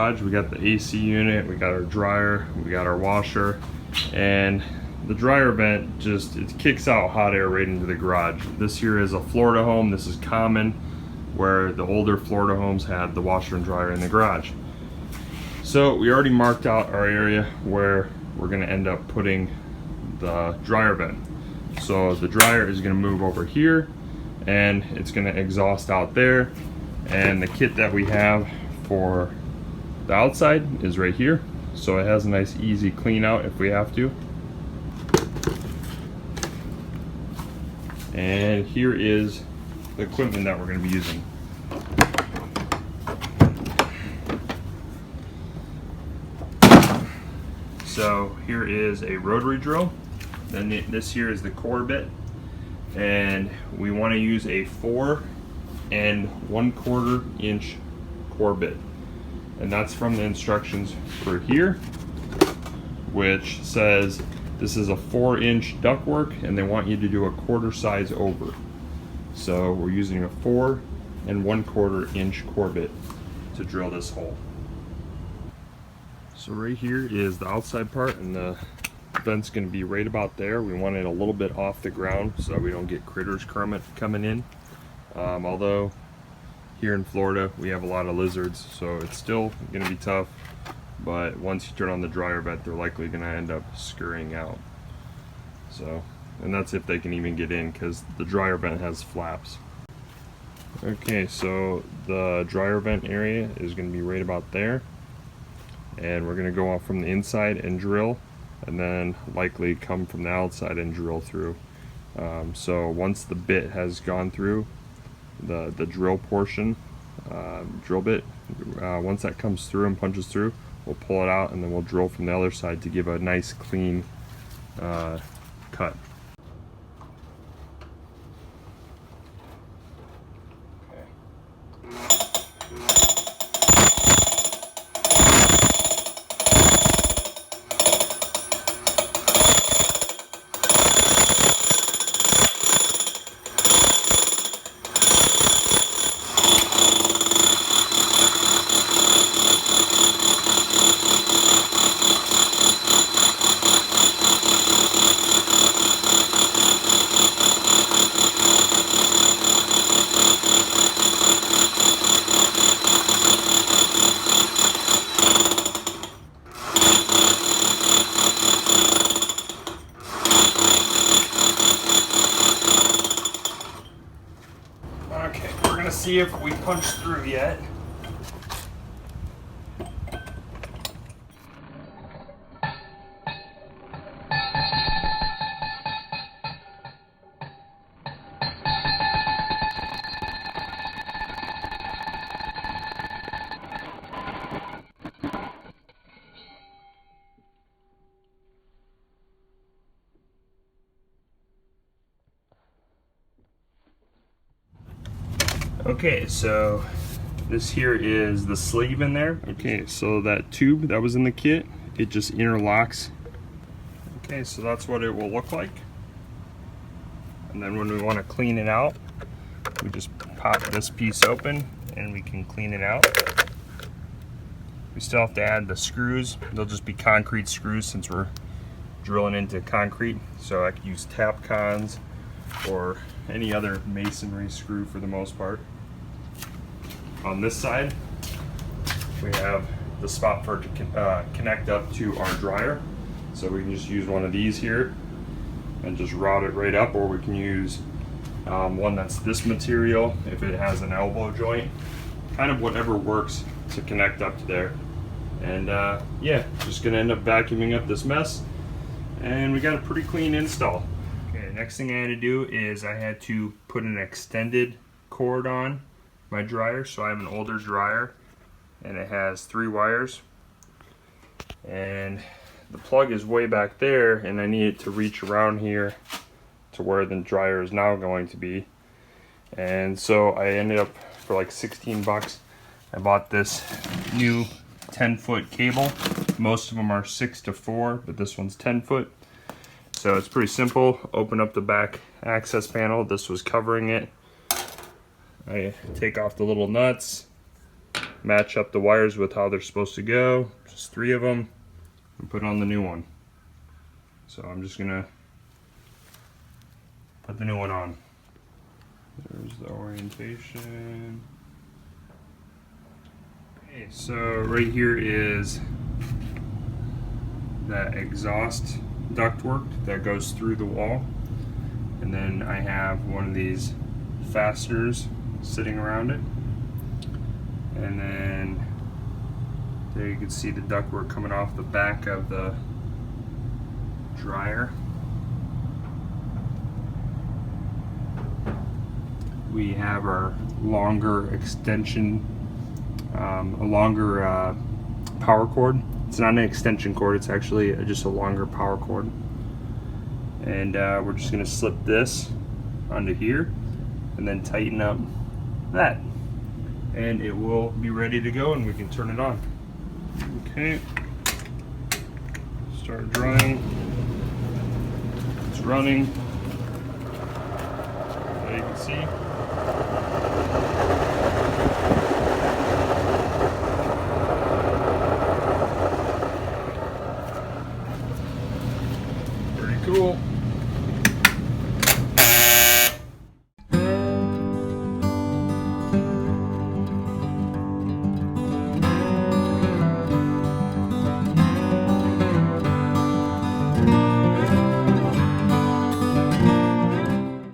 garage. We got the AC unit, we got our dryer, we got our washer, and the dryer vent it kicks out hot air right into the garage. This here is a Florida home. This is common, where the older Florida homes had the washer and dryer in the garage. So we already marked out our area where we're going to end up putting the dryer vent. So the dryer is going to move over here, and it's going to exhaust out there. And the kit that we have for the outside is right here, so it has a nice easy clean out if we have to. And here is the equipment that we're going to be using. So here is a rotary drill. Then this here is the core bit, and we want to use a 4 1/4 inch core bit, and that's from the instructions for here, which says this is a 4-inch ductwork and they want you to do a 1/4 size over. So we're using a 4 1/4 inch core bit to drill this hole. So right here is the outside part, and the vent's going to be right about there. We want it a little bit off the ground so we don't get critters coming in. Although here in Florida we have a lot of lizards, so it's still going to be tough, but once you turn on the dryer vent, they're likely going to end up scurrying out. So, and that's if they can even get in, because the dryer vent has flaps. Okay, so the dryer vent area is going to be right about there, and we're going to go off from the inside and drill, and then likely come from the outside and drill through. So once the bit has gone through the drill portion, drill bit, once that comes through and punches through, we'll pull it out, and then we'll drill from the other side to give a nice clean cut. Okay, we're gonna see if we punch through yet. Okay, so this here is the sleeve in there. Okay, so that tube that was in the kit, it just interlocks. Okay, so that's what it will look like. And then when we want to clean it out, we just pop this piece open and we can clean it out. We still have to add the screws. They'll just be concrete screws since we're drilling into concrete. So I could use tap cons or any other masonry screw for the most part. On this side, we have the spot for it to connect up to our dryer. So we can just use one of these here and just route it right up, or we can use one that's this material if it has an elbow joint. Kind of whatever works to connect up to there. And yeah, just gonna end up vacuuming up this mess, and we got a pretty clean install. Okay, next thing I had to do is I had to put an extended cord on my dryer. So I have an older dryer and it has 3 wires, and the plug is way back there, and I needed to reach around here to where the dryer is now going to be. And so I ended up, for like 16 bucks, I bought this new 10-foot cable. Most of them are 6 to 4, but this one's 10 foot. So it's pretty simple. Open up the back access panel. This was covering it. I take off the little nuts, match up the wires with how they're supposed to go, just 3 of them, and put on the new one. So I'm just gonna put the new one on. There's the orientation. Okay, so right here is that exhaust ductwork that goes through the wall, and then I have one of these fasteners sitting around it, and then there you can see the ductwork coming off the back of the dryer. We have our longer extension, a longer power cord. It's not an extension cord, it's actually just a longer power cord. And we're just going to slip this onto here and then tighten up that. And it will be ready to go and we can turn it on. Okay. Start drying. It's running. There you can see.